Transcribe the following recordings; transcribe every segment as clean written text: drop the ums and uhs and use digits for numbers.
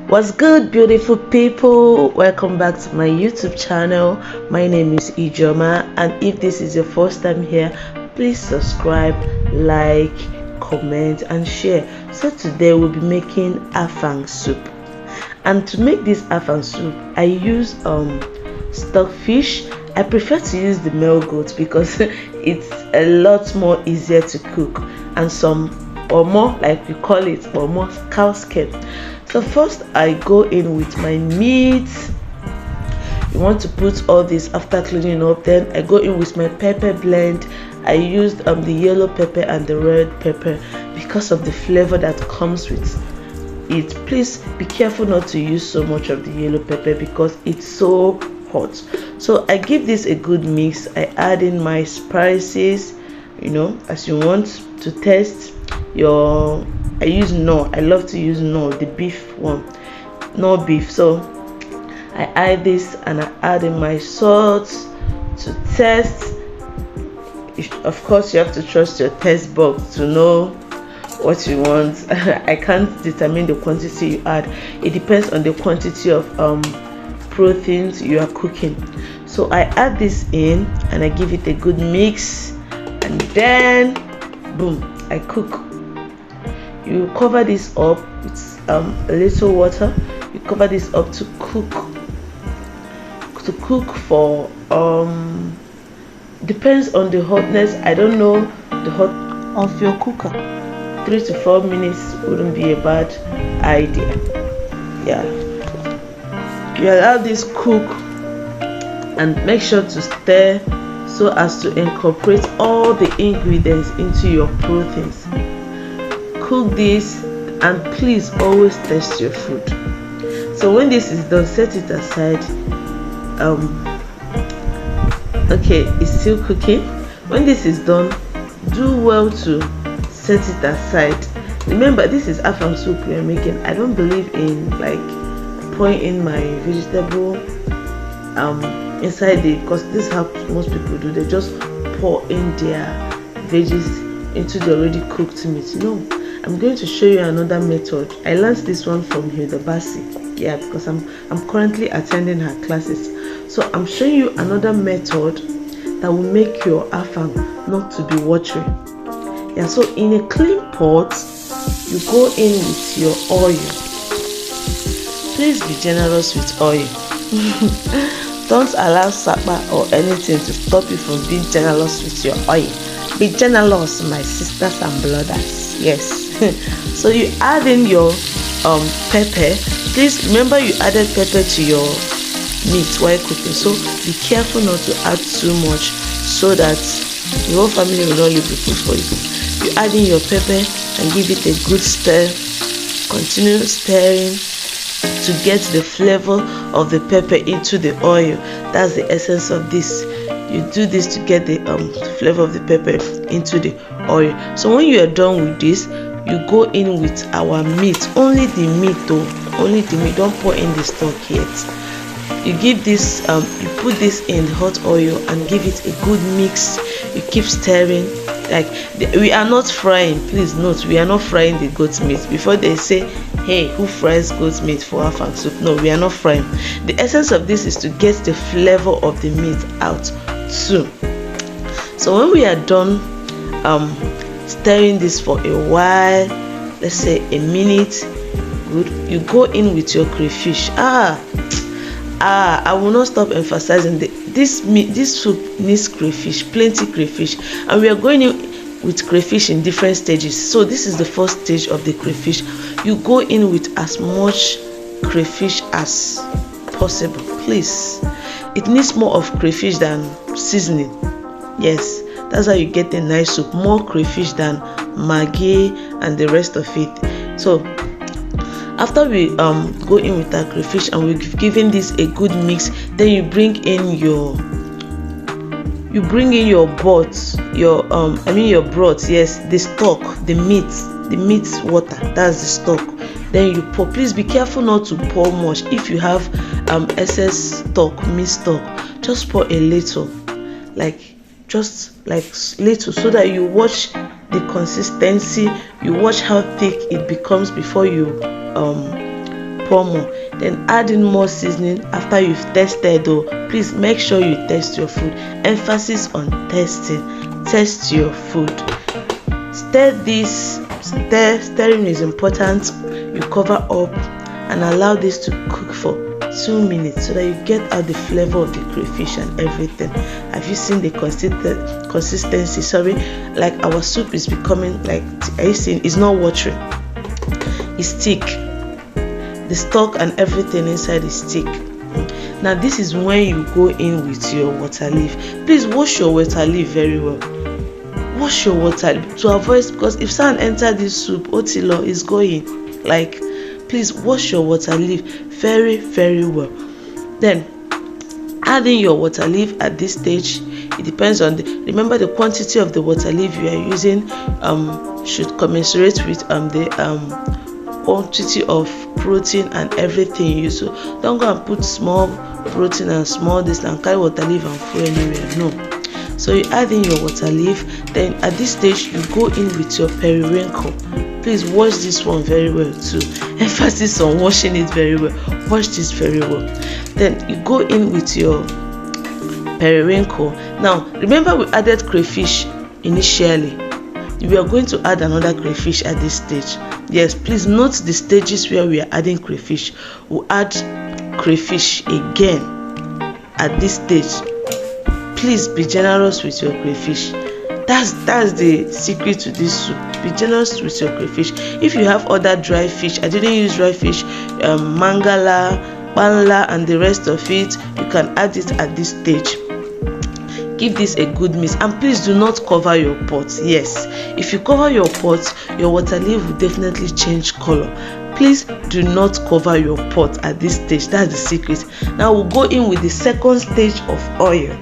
What's good, beautiful people? Welcome back to my YouTube channel. My name is Ijoma, and if this is your first time here, please subscribe, like, comment and share. So today we'll be making Afang soup, and to make this Afang soup I use stock fish. I prefer to use the male goat because it's a lot more easier to cook, and some kpomo, like we call it, kpomo, cow skin. So first I go in with my meat. You want to put all this after cleaning up. Then I go in with my pepper blend. I used the yellow pepper and the red pepper because of the flavor that comes with it. Please be careful not to use so much of the yellow pepper because it's so hot. So I give this a good mix. I add in my spices, as you want to taste your. I use Knorr. I love to use Knorr, the beef one, Knorr beef. So I add this and I add in my salt to taste. Of course, you have to trust your taste buds to know what you want. I can't determine the quantity you add. It depends on the quantity of proteins you are cooking. So I add this in and I give it a good mix, and then boom, I cook. You cover this up with a little water. You cover this up to cook for depends on the hotness. I don't know the hot of your cooker. 3 to 4 minutes wouldn't be a bad idea. Yeah, you allow this cook and make sure to stir so as to incorporate all the ingredients into your proteins. Cook this and please always taste your food. So when this is done, set it aside. Okay, it's still cooking. When this is done, do well to set it aside. Remember, this is Afang soup we are making. I don't believe in like pouring in my vegetable inside it, because this is how most people do. They just pour in their veggies into the already cooked meat. No, I'm going to show you another method. I learned this one from Hilda, yeah, because I'm currently attending her classes. So I'm showing you another method that will make your Afang not to be watery. Yeah, so in a clean pot, you go in with your oil. Please be generous with oil. Don't allow sapa or anything to stop you from being generous with your oil. Be generous, my sisters and brothers. Yes. So you add in your pepper. Please remember you added pepper to your meat while cooking, so be careful not to add too much so that your whole family will not leave the food for you. You add in your pepper and give it a good stir. Continue stirring to get the flavor of the pepper into the oil. That's the essence of this. You do this to get the flavor of the pepper into the oil. So when you are done with this, you go in with our meat. Only the meat though, only the meat. Don't pour in the stock yet. You give this you put this in hot oil and give it a good mix. You keep stirring. Like we are not frying, please note, we are not frying the goat meat. Before they say, hey, who fries goat meat for Afang soup? No, we are not frying. The essence of this is to get the flavor of the meat out too. So when we are done stirring this for a while, let's say a minute, good, you go in with your crayfish. I will not stop emphasizing this soup needs crayfish, plenty crayfish, and we are going in with crayfish in different stages. So this is the first stage of the crayfish. You go in with as much crayfish as possible, please. It needs more of crayfish than seasoning. Yes, that's how you get a nice soup. More crayfish than maggi and the rest of it. So after we go in with our crayfish and we've given this a good mix, then you bring in your broth, your broth, yes, the stock, the meat water, that's the stock. Then you pour. Please be careful not to pour much. If you have excess stock, meat stock, just pour a little, just little, so that you watch the consistency, you watch how thick it becomes before you kpomo. Then add in more seasoning after you've tested though. Please make sure you test your food. Emphasis on testing. Test your food. Stir this. Stirring is important. You cover up and allow this to cook for 2 minutes so that you get out the flavor of the crayfish and everything. Have you seen the consistency? Sorry, like our soup is becoming like, are you seeing? It's not watery, it's thick. The stock and everything inside is thick. Now this is when you go in with your water leaf. Please wash your water leaf very well. Wash your water leaf to avoid, because if sand enter this soup, otilo is going. Like, please wash your water leaf very well. Then add in your water leaf at this stage. It depends on remember the quantity of the water leaf you are using should commensurate with the quantity of protein and everything you use. So don't go and put small protein and small this and carry water leaf and throw anywhere. No. So you add in your water leaf. Then at this stage you go in with your periwinkle. Please wash this one very well too. Emphasis on washing it very well. Wash this very well. Then you go in with your periwinkle. Now remember we added crayfish initially. We are going to add another crayfish at this stage. Yes, please note the stages where we are adding crayfish. We'll add crayfish again at this stage. Please be generous with your crayfish. That's the secret to this soup. Be generous with your crayfish. If you have other dry fish, I didn't use dry fish, mangala, banla and the rest of it, you can add it at this stage. Give this a good mix, and please do not cover your pot. Yes, if you cover your pot, your water leaf will definitely change color. Please do not cover your pot at this stage. That's the secret. Now we'll go in with the second stage of oil.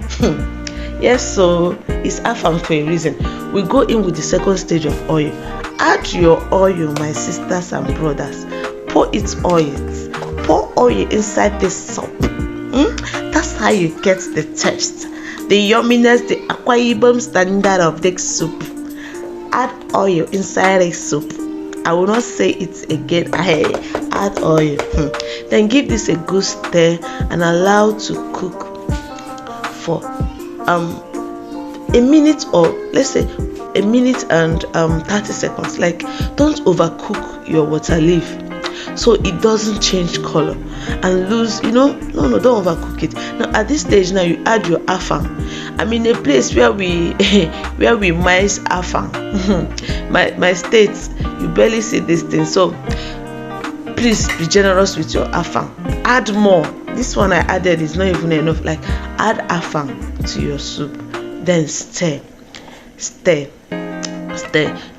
Yes, so it's Afang for a reason. We go in with the second stage of oil. Add your oil, my sisters and brothers. Pour it oil. Pour oil inside this soup. That's how you get the taste, the yumminess, the Akwa Ibom standard of this soup. Add oil inside a soup. I will not say it again. Add oil. Then give this a good stir and allow to cook for a minute, or let's say a minute and 30 seconds. Like, don't overcook your water leaf so it doesn't change color and lose, no, don't overcook it. Now at this stage, now you add your afang. I'm in a place where we where we mice afang. my state, you barely see this thing, so please be generous with your afang. Add more. This one I added is not even enough. Like, add afang to your soup, then stir.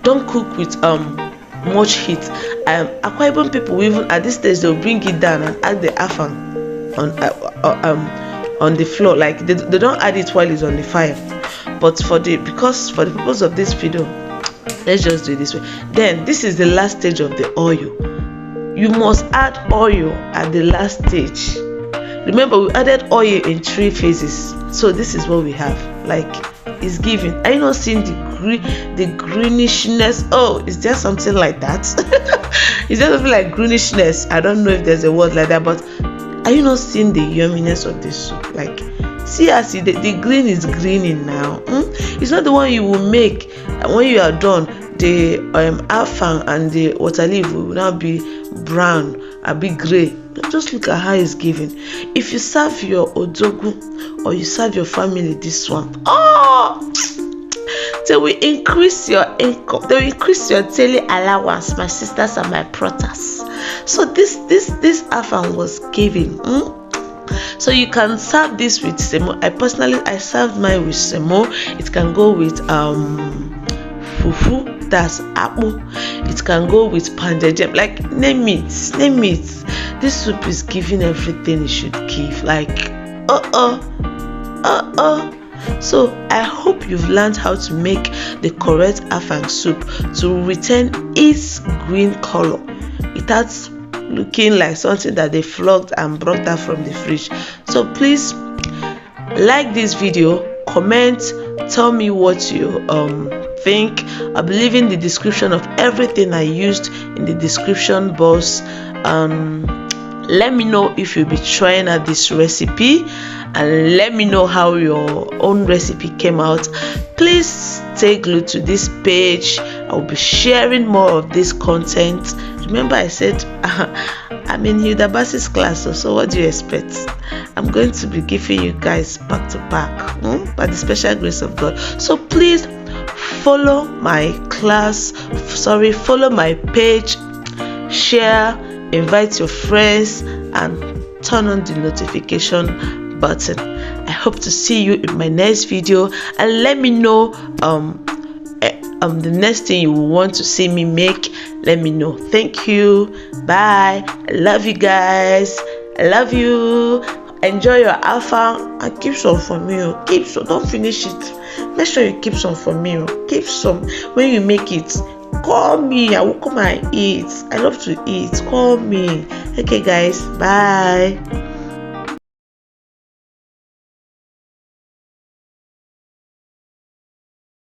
Don't cook with much heat. Akwa Ibom people, even at this stage, they'll bring it down and add the afang on the floor. Like, they don't add it while it's on the fire. But for the purpose of this video, let's just do it this way. Then this is the last stage of the oil. You must add oil at the last stage. Remember, we added oil in 3 phases. So this is what we have. Like, it's giving. Are you not seeing the greenishness? Oh, is there something like that? Is there something like greenishness? I don't know if there's a word like that, but are you not seeing the yumminess of this soup? Like, see, the green is greening now. It's not the one you will make, and when you are done, the afang and the water leaf will now be brown, a bit gray. Just look at how it's giving. If you serve your odogu or you serve your family this one, they will increase your income. They will increase your daily allowance, my sisters and my brothers. So this afang was giving. So you can serve this with semo. I served mine with semo. It can go with fufu, that's apple. It can go with pounded yam. Like, name it. This soup is giving everything it should give. Like, So I hope you've learned how to make the correct afang soup to retain its green color. It has looking like something that they flogged and brought out from the fridge. So please like this video, comment, tell me what you think. I'll be leaving the description of everything I used in the description box. Let me know if you'll be trying out this recipe, and let me know how your own recipe came out. Please stay glued to this page. I'll be sharing more of this content. Remember, I said I'm in Hilda Bacci'S class, so what do you expect? I'm going to be giving you guys back to back, by the special grace of God. So please follow my class, follow my page, share, invite your friends, and turn on the notification button. I hope to see you in my next video, and let me know the next thing you want to see me make. Let me know. Thank you. Bye. I love you guys. I love you. Enjoy your Afang and keep some for me. Keep some. Don't finish it. Make sure you keep some for me. Keep some. When you make it, call me. I will come and eat. I love to eat. Call me. Okay guys, bye.